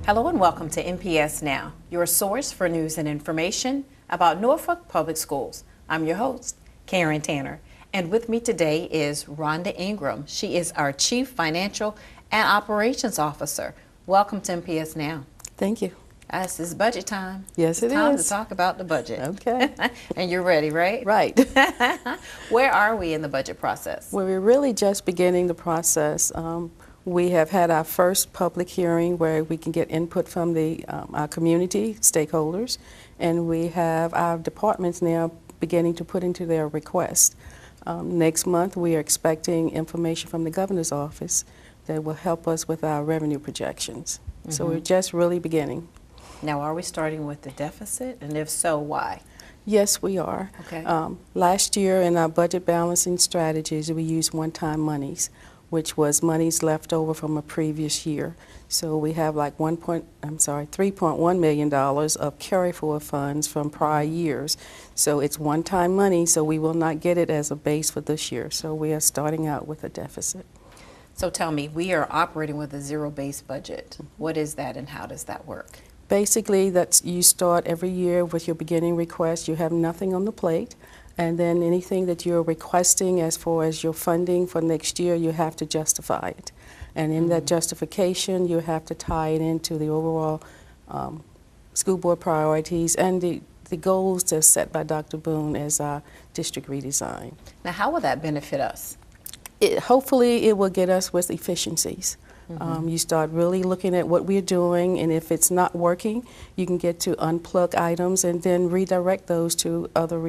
Hello and welcome to NPS Now, your source for news and information about Norfolk Public Schools. I'm your host, Karen Tanner, and with me today is Rhonda Ingram. She is our Chief Financial and Operations Officer. Welcome to NPS Now. Thank you. This is budget time. Yes, it's time to talk about the budget. Okay. And you're ready, right? Right. Where are we in the budget process? Well, we're really just beginning the process. We have had our first public hearing where we can get input from our community stakeholders, and we have our departments now beginning to put into their request. Next month, we are expecting information from the governor's office that will help us with our revenue projections. So we're just really beginning. Now, are we starting with the deficit, and if so, why? Yes, we are. Okay. Last year in our budget balancing strategies, we used one-time monies, which was monies left over from a previous year. So we have like $3.1 million of carry-forward funds from prior years. So it's one-time money, so we will not get it as a base for this year. So we are starting out with a deficit. So tell me, we are operating with a zero-based budget. What is that and how does that work? Basically, you start every year with your beginning request. You have nothing on the plate. And then anything that you're requesting as far as your funding for next year, you have to justify it. And in that justification, you have to tie it into the overall school board priorities and the goals that's set by Dr. Boone as our district redesign. Now, how will that benefit us? Hopefully, it will get us with efficiencies. You start really looking at what we're doing, and if it's not working, you can get to unplug items and then redirect those to other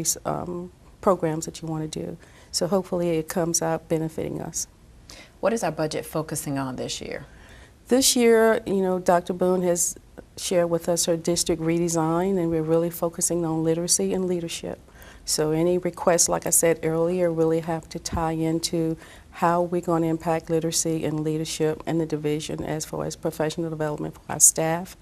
programs that you want to do. So hopefully it comes out benefiting us. What is our budget focusing on this year? This year, Dr. Boone has shared with us her district redesign, and we're really focusing on literacy and leadership. So any requests, like I said earlier, really have to tie into how we're going to impact literacy and leadership in the division as far as professional development for our staff,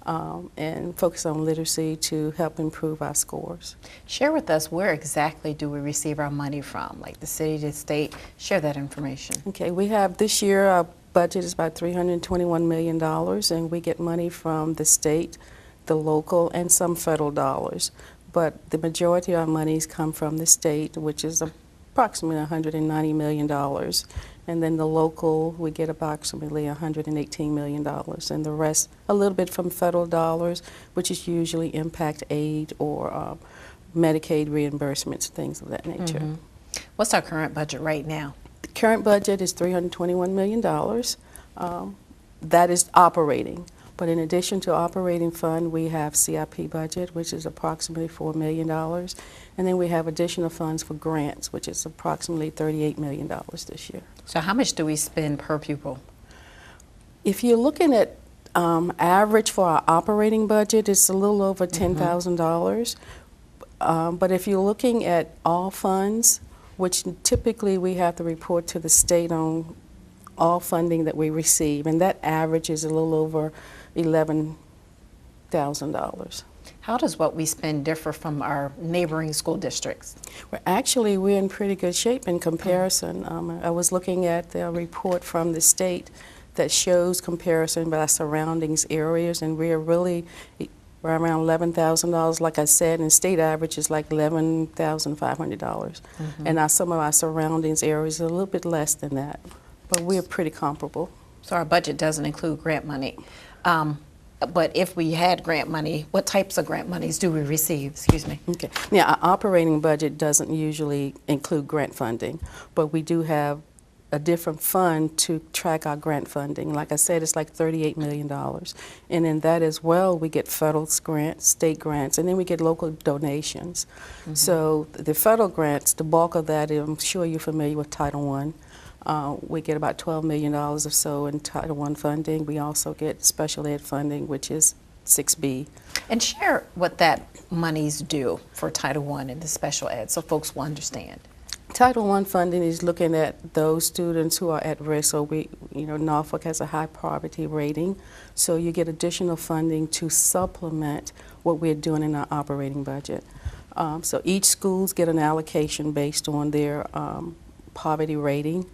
and focus on literacy to help improve our scores. Share with us, where exactly do we receive our money from, like the city, the state? Share that information. Okay, we have this year, our budget is about $321 million, and we get money from the state, the local, and some federal dollars. But the majority of our monies come from the state, which is approximately $190 million. And then the local, we get approximately $118 million. And the rest, a little bit from federal dollars, which is usually impact aid or Medicaid reimbursements, things of that nature. What's our current budget right now? The current budget is $321 million. That is operating. But in addition to operating fund, we have CIP budget, which is approximately $4 million. And then we have additional funds for grants, which is approximately $38 million this year. So how much do we spend per pupil? If you're looking at average for our operating budget, it's a little over $10,000. But if you're looking at all funds, which typically we have to report to the state on all funding that we receive, and that average is a little over $11,000. How does what we spend differ from our neighboring school districts? We're in pretty good shape in comparison. I was looking at the report from the state that shows comparison by our surroundings areas, and we're around $11,000, like I said, and state average is like $11,500. And some of our surroundings areas are a little bit less than that, but we're pretty comparable. So our budget doesn't include grant money. But if we had grant money, what types of grant monies do we receive? Excuse me. Okay. Now, our operating budget doesn't usually include grant funding, but we do have a different fund to track our grant funding. Like I said, it's like $38 million. And in that as well, we get federal grants, state grants, and then we get local donations. So the federal grants, the bulk of that, I'm sure you're familiar with Title I. We get about $12 million or so in Title I funding. We also get special ed funding, which is 6B. And share what that monies do for Title I and the special ed so folks will understand. Title I funding is looking at those students who are at risk. So Norfolk has a high poverty rating, so you get additional funding to supplement what we're doing in our operating budget. So each schools get an allocation based on their poverty rating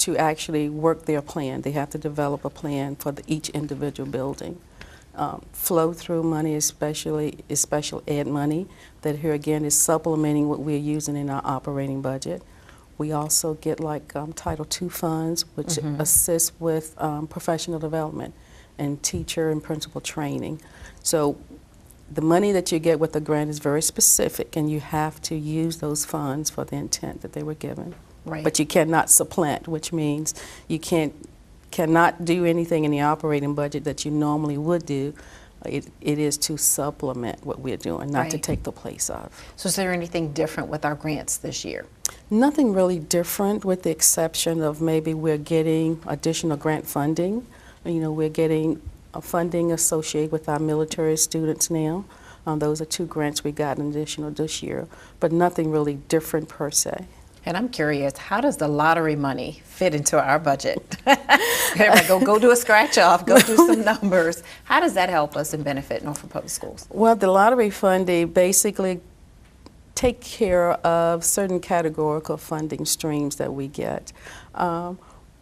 to actually work their plan. They have to develop a plan for each individual building. Flow-through money especially is special ed money that here again is supplementing what we're using in our operating budget. We also get like Title II funds, which assist with professional development and teacher and principal training. So the money that you get with the grant is very specific, and you have to use those funds for the intent that they were given. Right. But you cannot supplant, which means you cannot do anything in the operating budget that you normally would do. It is to supplement what we're doing, not to take the place of. So is there anything different with our grants this year? Nothing really different, with the exception of maybe we're getting additional grant funding. You know, we're getting funding associated with our military students now. Those are 2 grants we got additional this year, but nothing really different per se. And I'm curious, how does the lottery money fit into our budget? Everybody go do a scratch off, go do some numbers. How does that help us and benefit Norfolk Public Schools? Well, the lottery funding basically take care of certain categorical funding streams that we get.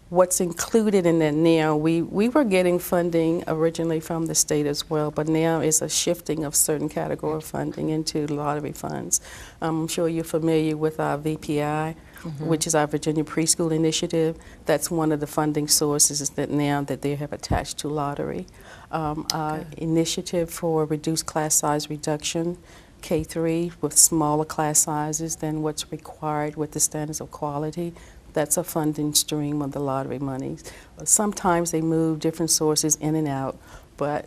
What's included in that now, we were getting funding originally from the state as well, but now it's a shifting of certain category funding into lottery funds. I'm sure you're familiar with our VPI, which is our Virginia Preschool Initiative. That's one of the funding sources that now that they have attached to lottery. Our initiative for reduced class size reduction, K-3, with smaller class sizes than what's required with the standards of quality. That's a funding stream of the lottery monies. Sometimes they move different sources in and out, but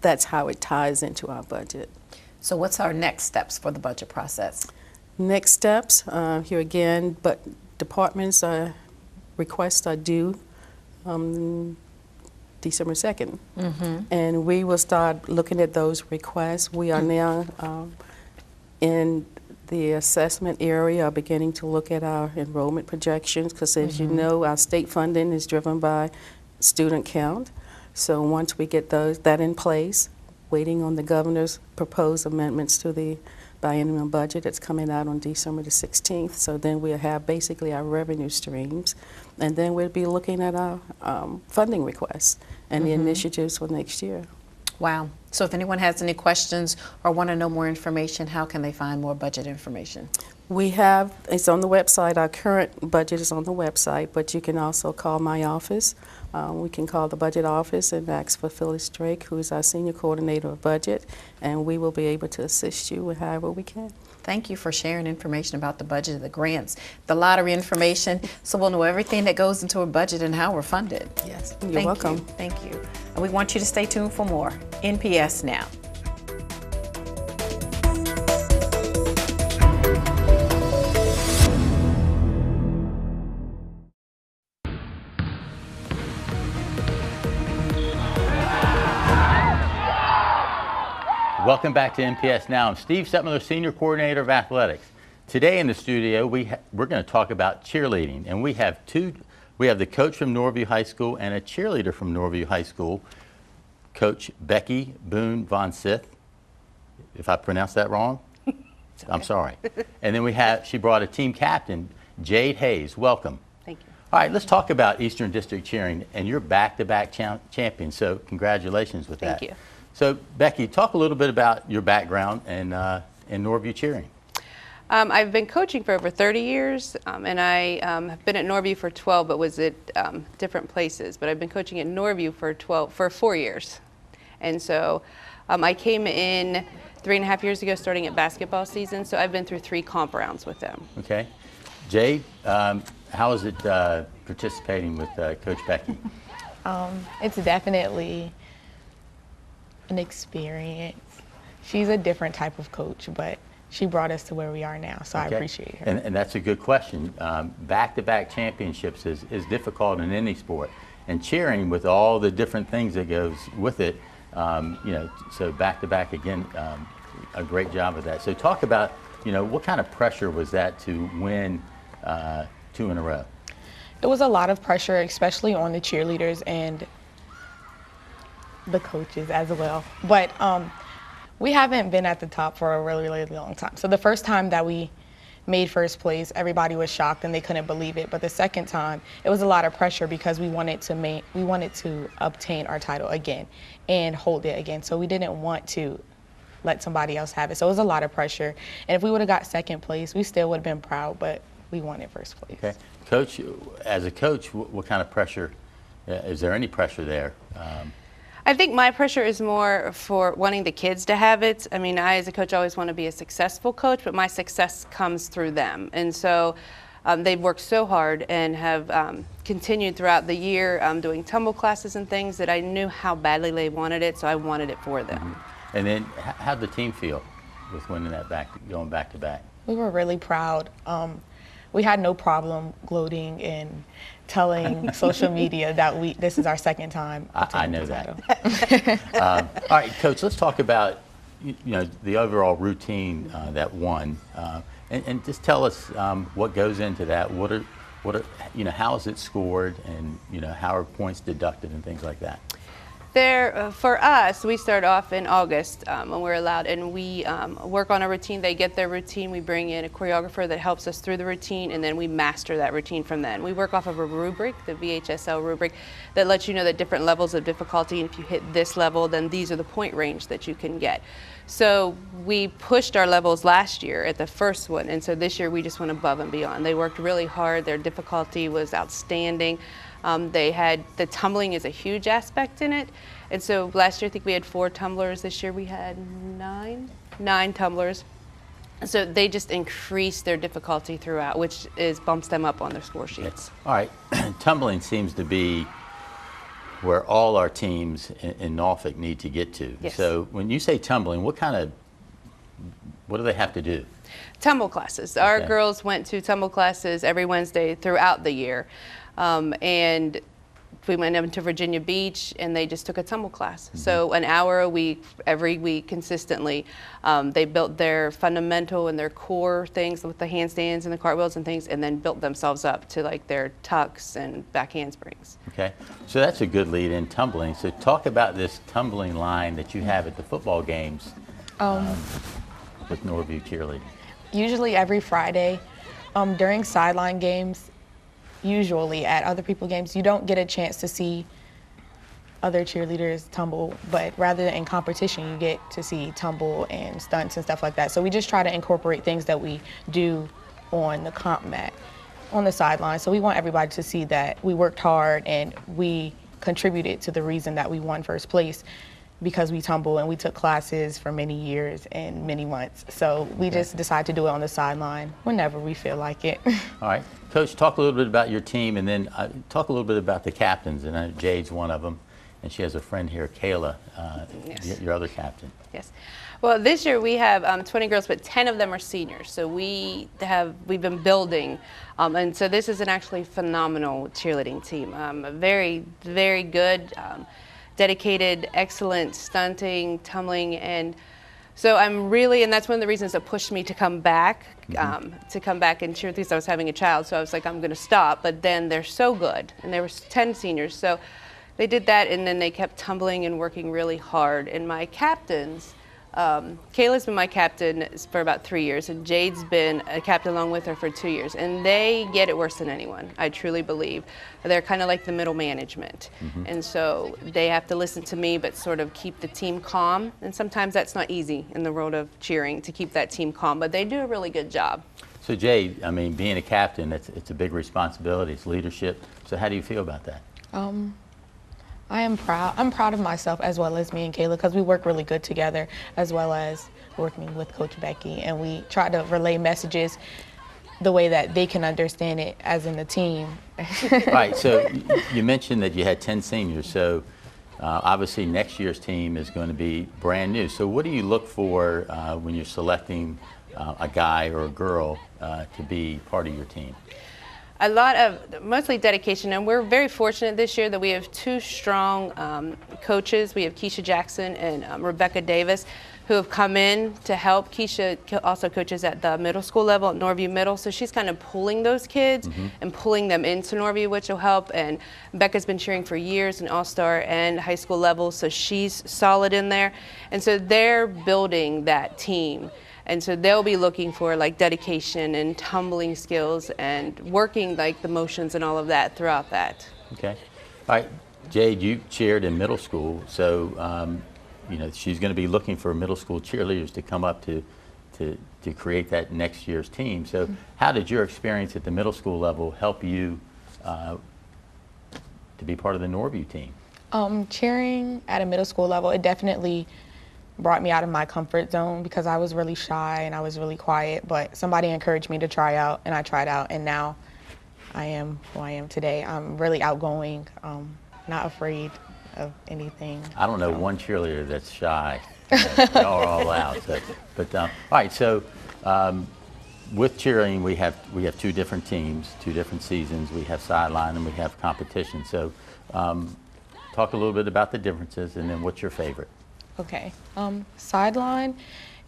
that's how it ties into our budget. So what's our next steps for the budget process? Next steps, here again, but departments' requests are due December 2nd. And we will start looking at those requests. We are now in the assessment area, are beginning to look at our enrollment projections, because as you know, our state funding is driven by student count. So once we get that in place, waiting on the governor's proposed amendments to the biennial budget that's coming out on December the 16th. So then we'll have basically our revenue streams, and then we'll be looking at our funding requests and the initiatives for next year. Wow. So if anyone has any questions or want to know more information, how can they find more budget information? We have, it's on the website, our current budget is on the website, but you can also call my office. We can call the budget office and ask for Phyllis Drake, who is our senior coordinator of budget, and we will be able to assist you with however we can. Thank you for sharing information about the budget, the grants, the lottery information, so we'll know everything that goes into a budget and how we're funded. Yes, you're welcome. Thank you. And we want you to stay tuned for more NPS Now. Welcome back to NPS Now. I'm Steve Setmiller, Senior Coordinator of Athletics. Today in the studio, we're going to talk about cheerleading, and we have the coach from Norview High School and a cheerleader from Norview High School, Coach Becky Boone Von Sith. If I pronounced that wrong, I'm sorry. And then she brought a team captain, Jade Hayes. Welcome. Thank you. All right, let's talk about Eastern District cheering, and you're back-to-back champions, so congratulations with that. Thank you. So, Becky, talk a little bit about your background in Norview cheering. I've been coaching for over 30 years, and I have been at Norview for 12, but was at different places. But I've been coaching at Norview for 4 years. And so I came in 3.5 years ago, starting at basketball season, so I've been through 3 comp rounds with them. Okay. Jade, how is it participating with Coach Becky? It's definitely an experience. She's a different type of coach, but she brought us to where we are now, so I appreciate her. And that's a good question. Back-to-back championships is difficult in any sport, and cheering with all the different things that goes with it, so back-to-back again, a great job of that. So talk about, what kind of pressure was that to win 2 in a row? It was a lot of pressure, especially on the cheerleaders and the coaches as well. But we haven't been at the top for a really, really long time. So the first time that we made first place, everybody was shocked and they couldn't believe it. But the second time, it was a lot of pressure because we wanted to obtain our title again and hold it again. So we didn't want to let somebody else have it. So it was a lot of pressure. And if we would have got second place, we still would have been proud, but we wanted first place. Okay. Coach, as a coach, what kind of pressure, is there any pressure there? I think my pressure is more for wanting the kids to have it. I mean, I as a coach always want to be a successful coach, but my success comes through them. And so they've worked so hard and have continued throughout the year doing tumble classes and things that I knew how badly they wanted it, so I wanted it for them. And then how'd the team feel with winning that going back to back? We were really proud. We had no problem gloating and telling social media that this is our second time. I know that. All right, Coach, let's talk about the overall routine that won, and just tell us what goes into that. What are how is it scored, and how are points deducted and things like that. For us, we start off in August when we're allowed, and we work on a routine. They get their routine. We bring in a choreographer that helps us through the routine, and then we master that routine from then. We work off of a rubric, the VHSL rubric, that lets you know the different levels of difficulty, and if you hit this level, then these are the point range that you can get. So we pushed our levels last year at the first one, and so this year we just went above and beyond. They worked really hard. Their difficulty was outstanding. The tumbling is a huge aspect in it. And so last year I think we had 4 tumblers. This year we had 9 tumblers. So they just increased their difficulty throughout, which bumps them up on their score sheets. All right, tumbling seems to be where all our teams in Norfolk need to get to. Yes. So when you say tumbling, what do they have to do? Tumble classes. Our girls went to tumble classes every Wednesday throughout the year. And we went into Virginia Beach and they just took a tumble class. So an hour a week, every week, consistently. They built their fundamental and their core things with the handstands and the cartwheels and things, and then built themselves up to like their tucks and back handsprings. Okay, so that's a good lead in tumbling. So talk about this tumbling line that you have at the football games with Norview Cheerleading. Usually every Friday during sideline games, usually at other people's games, you don't get a chance to see other cheerleaders tumble, but rather in competition, you get to see tumble and stunts and stuff like that. So we just try to incorporate things that we do on the comp mat, on the sideline. So we want everybody to see that we worked hard and we contributed to the reason that we won first place, because we tumble and we took classes for many years and many months. So we just decide to do it on the sideline whenever we feel like it. All right. Coach, talk a little bit about your team, and then talk a little bit about the captains. And I know Jade's one of them, and she has a friend here, Kayla, your other captain. Yes. Well, this year we have 20 girls, but 10 of them are seniors. So we've been building, and so this is an actually phenomenal cheerleading team. Very, very good. Dedicated, excellent stunting, tumbling, and so I'm really, and that's one of the reasons that pushed me to come back, and cheer, because I was having a child. So I was like, I'm going to stop, but then they're so good, and there were 10 seniors, so they did that, and then they kept tumbling and working really hard. And my captains, Kayla's been my captain for about 3 years, and Jade's been a captain along with her for 2 years, and they get it worse than anyone, I truly believe. They're kind of like the middle management, and so they have to listen to me but sort of keep the team calm, and sometimes that's not easy in the world of cheering to keep that team calm, but they do a really good job. So Jade, I mean, being a captain, it's a big responsibility, it's leadership. So how do you feel about that? I am proud. I'm proud of myself as well as me and Kayla, because we work really good together, as well as working with Coach Becky, and we try to relay messages the way that they can understand it, as in the team. Right, so you mentioned that you had 10 seniors, so obviously next year's team is going to be brand new. So what do you look for when you're selecting a guy or a girl to be part of your team? A lot of, mostly dedication, and we're very fortunate this year that we have 2 strong coaches. We have Keisha Jackson and Rebecca Davis, who have come in to help. Keisha also coaches at the middle school level at Norview Middle, so she's kind of pulling those kids and pulling them into Norview, which will help. And Becca's been cheering for years in All-Star and high school level, so she's solid in there. And so they're building that team. And so they'll be looking for like dedication and tumbling skills and working like the motions and all of that throughout that. Okay. All right, Jade, you cheered in middle school, so you know she's going to be looking for middle school cheerleaders to come up to create that next year's team. So how did your experience at the middle school level help you to be part of the Norview team? Cheering at a middle school level, it definitely brought me out of my comfort zone because I was really shy and I was really quiet, but somebody encouraged me to try out, and I tried out, and now I am who I am today. I'm really outgoing, not afraid of anything. I don't know one cheerleader that's shy. Y'all are all loud. So, but all right, so with cheerleading, we have two different teams, two different seasons. We have sideline and we have competition. So talk a little bit about the differences, and then what's your favorite? Okay. Sideline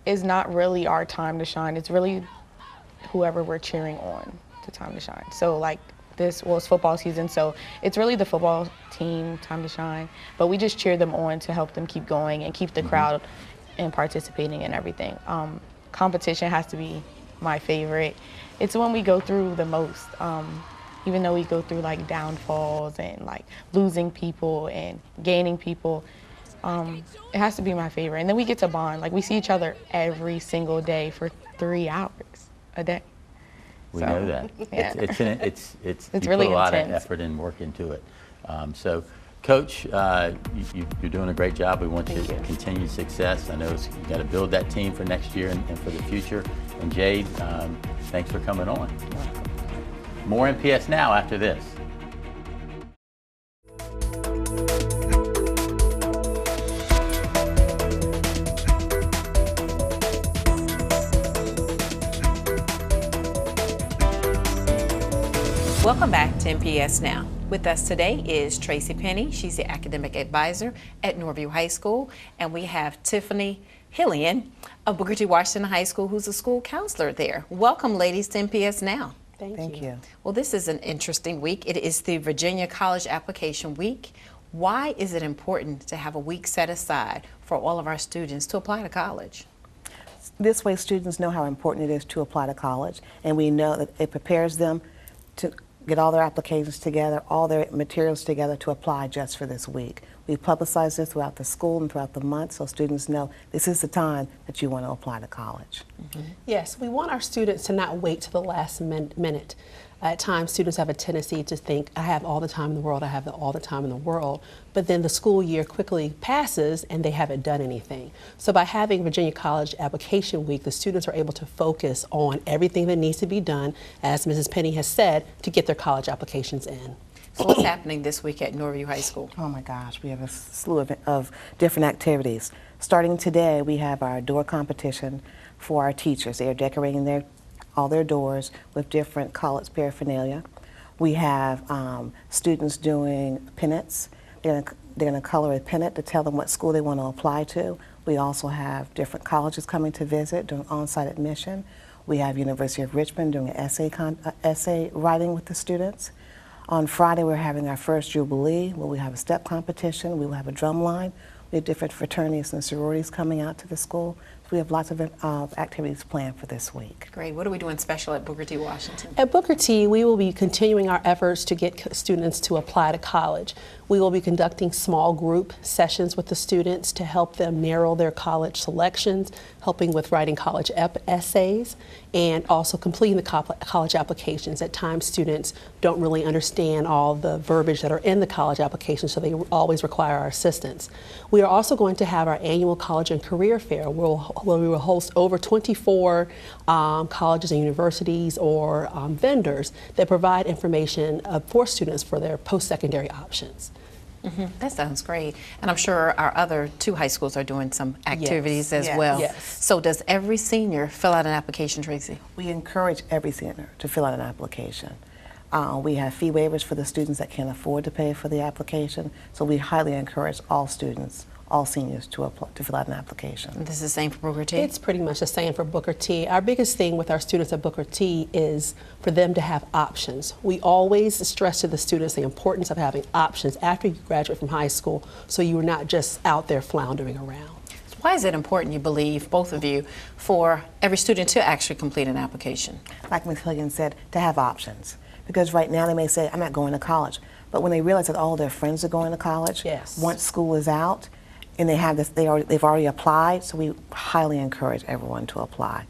is not really our time to shine. It's really whoever we're cheering on the time to shine. So like it's football season, so it's really the football team time to shine. But we just cheer them on to help them keep going and keep the crowd and participating in everything. Competition has to be my favorite. It's when we go through the most. Even though we go through like downfalls and like losing people and gaining people, it has to be my favorite. And then we get to bond. Like we see each other every single day for 3 hours a day. We know that. Yeah. It's you really put a lot of intense. effort and work into it. So, Coach, you're doing a great job. We want you to continue success. I know you've got to build that team for next year and for the future. And Jade, thanks for coming on. More NPS Now after this. Welcome back to NPS Now. With us today is Tracy Penny. She's the academic advisor at Norview High School. And we have Tiffany Hillian of Booker T. Washington High School, who's a school counselor there. Welcome, ladies, to NPS Now. Thank you. Well, this is an interesting week. It is the Virginia College Application Week. Why is it important to have a week set aside for all of our students to apply to college? This way students know how important it is to apply to college, and we know that it prepares them to get all their applications together, all their materials together to apply just for this week. We publicize this throughout the school and throughout the month so students know this is the time that you want to apply to college. Yes, we want our students to not wait to the last minute. At times, students have a tendency to think, I have all the time in the world, I have all the time in the world, but then the school year quickly passes and they haven't done anything. So by having Virginia College Application Week, the students are able to focus on everything that needs to be done, as Mrs. Penny has said, to get their college applications in. So what's happening this week at Norview High School? Oh my gosh, we have a slew of different activities. Starting today, we have our door competition for our teachers. They are decorating all their doors with different college paraphernalia. We have students doing pennants. They're going to color a pennant to tell them what school they want to apply to. We also have different colleges coming to visit, doing on-site admission. We have University of Richmond doing an essay writing with the students. On Friday, we're having our first Jubilee, where we have a step competition. We will have a drum line. We have different fraternities and sororities coming out to the school. So we have lots of activities planned for this week. Great. What are we doing special at Booker T. Washington? At Booker T, we will be continuing our efforts to get students to apply to college. We will be conducting small group sessions with the students to help them narrow their college selections, helping with writing college essays, and also completing the college applications. At times, students don't really understand all the verbiage that are in the college application, so they always require our assistance. We are also going to have our annual college and career fair, where we will host over 24 colleges and universities or vendors that provide information for students for their post-secondary options. That sounds great. And I'm sure our other 2 high schools are doing some activities as well. Yes. So does every senior fill out an application, Tracy? We encourage every senior to fill out an application. We have fee waivers for the students that can't afford to pay for the application. So we highly encourage all students, all seniors to fill out an application. This is the same for Booker T? It's pretty much the same for Booker T. Our biggest thing with our students at Booker T is for them to have options. We always stress to the students the importance of having options after you graduate from high school, so you're not just out there floundering around. Why is it important, you believe, both of you, for every student to actually complete an application? Like Ms. Hilligan said, to have options. Because right now they may say, I'm not going to college. But when they realize that all their friends are going to college, Yes. once school is out, and they have this, they've already applied, so we highly encourage everyone to apply.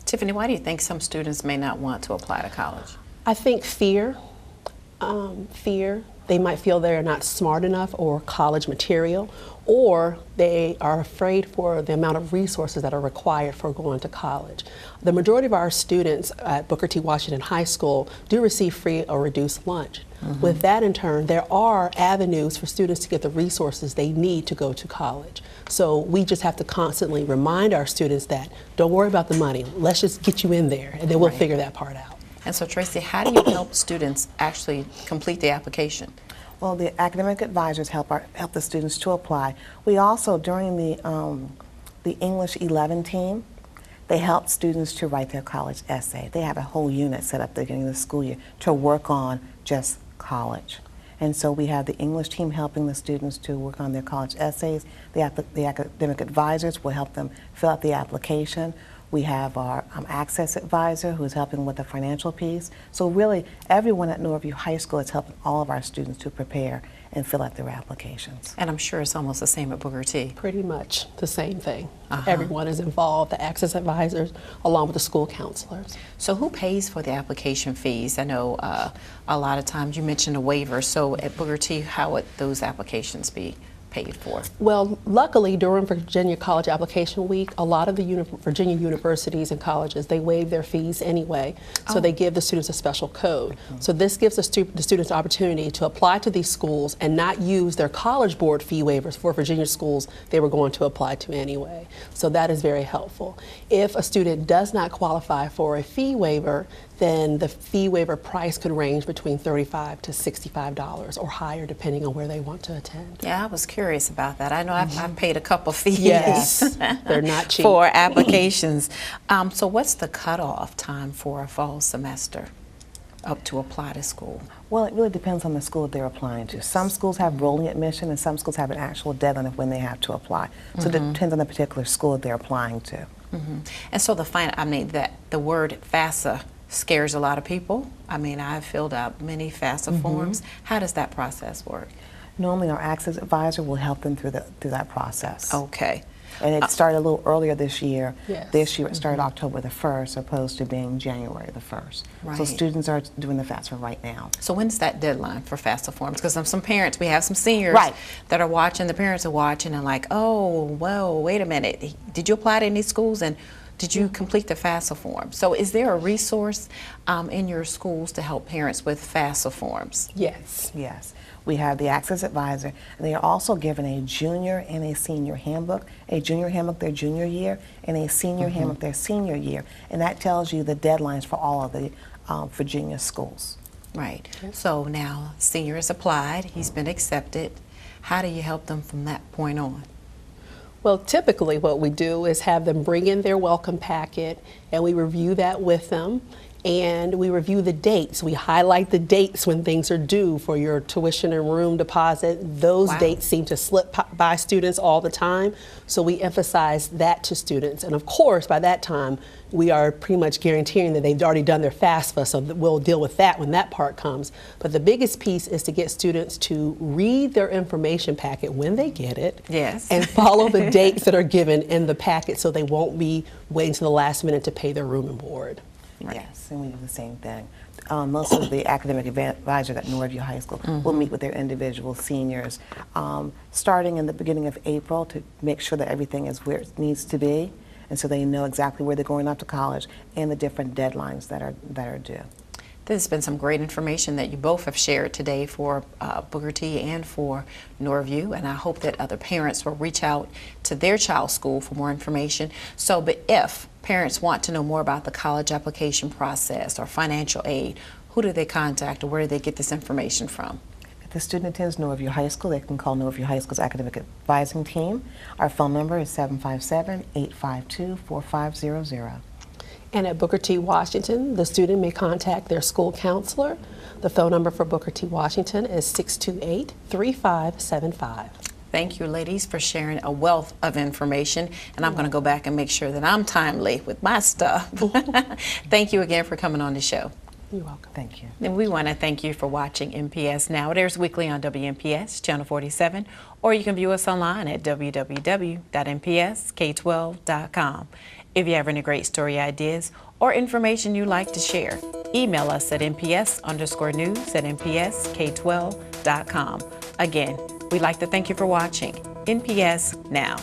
Tiffany, why do you think some students may not want to apply to college? I think fear. They might feel they're not smart enough or college material, or they are afraid for the amount of resources that are required for going to college. The majority of our students at Booker T. Washington High School do receive free or reduced lunch. With that, in turn, there are avenues for students to get the resources they need to go to college. So we just have to constantly remind our students that don't worry about the money. Let's just get you in there, and then we'll figure that part out. And so, Tracy, how do you help students actually complete the application? Well, the academic advisors help the students to apply. We also, during the English 11 team, they help students to write their college essay. They have a whole unit set up at the beginning of the school year to work on just college. And so we have the English team helping the students to work on their college essays. The academic advisors will help them fill out the application. We have our access advisor who is helping with the financial piece. So really, everyone at Norview High School is helping all of our students to prepare and fill out their applications. And I'm sure it's almost the same at Booker T. Pretty much the same thing. Everyone is involved, the access advisors, along with the school counselors. So who pays for the application fees? I know a lot of times you mentioned a waiver. So at Booker T, how would those applications be paid for? Well, luckily during Virginia College Application Week, a lot of the Virginia universities and colleges, they waive their fees anyway, so they give the students a special code. So this gives the students the opportunity to apply to these schools and not use their college board fee waivers for Virginia schools they were going to apply to anyway. So that is very helpful. If a student does not qualify for a fee waiver, then the fee waiver price could range between $35 to $65 or higher depending on where they want to attend. Yeah, I was curious about that. I know I've paid a couple fees. Yes, they're not cheap. For applications. So what's the cutoff time for a fall semester up to apply to school? Well, it really depends on the school that they're applying to. Some schools have rolling admission and some schools have an actual deadline of when they have to apply. So it depends on the particular school that they're applying to. And so the word FAFSA scares a lot of people. I mean, I've filled out many FAFSA forms. How does that process work? Normally, our access advisor will help them through that process. Okay. And it started a little earlier this year. Yes. This year it started October the 1st, opposed to being January the 1st. Right. So students are doing the FAFSA right now. So when's that deadline for FAFSA forms? Because some parents, we have some seniors that are watching, the parents are watching and like, oh, well, wait a minute. Did you apply to any schools and did you complete the FAFSA form? So is there a resource in your schools to help parents with FAFSA forms? Yes. Yes. We have the access advisor, and they are also given a junior and a senior handbook. A junior handbook their junior year, and a senior handbook their senior year. And that tells you the deadlines for all of the Virginia schools. Right. So now senior has applied, he's been accepted. How do you help them from that point on? Well, typically what we do is have them bring in their welcome packet and we review that with them. And we review the dates. We highlight the dates when things are due for your tuition and room deposit. Those dates seem to slip by students all the time, so we emphasize that to students. And of course, by that time, we are pretty much guaranteeing that they've already done their FAFSA, so we'll deal with that when that part comes. But the biggest piece is to get students to read their information packet when they get it. Yes. And follow the dates that are given in the packet so they won't be waiting to the last minute to pay their room and board. Right. Yes, and we do the same thing. Most of the academic advisors at Norview High School will meet with their individual seniors starting in the beginning of April to make sure that everything is where it needs to be, and so they know exactly where they're going off to college and the different deadlines that are due. There's been some great information that you both have shared today for Booker T and for Norview, and I hope that other parents will reach out to their child's school for more information. So, but if parents want to know more about the college application process or financial aid, who do they contact or where do they get this information from? If the student attends Norview High School, they can call Norview High School's academic advising team. Our phone number is 757-852-4500. And at Booker T. Washington, the student may contact their school counselor. The phone number for Booker T. Washington is 628-3575. Thank you, ladies, for sharing a wealth of information. And I'm going to go back and make sure that I'm timely with my stuff. Thank you again for coming on the show. You're welcome. Thank you. And we want to thank you for watching NPS Now. It airs weekly on WNPS, Channel 47, or you can view us online at www.npsk12.com. If you have any great story ideas or information you'd like to share, email us at nps_news@npsk12.com. Again, we'd like to thank you for watching NPS Now.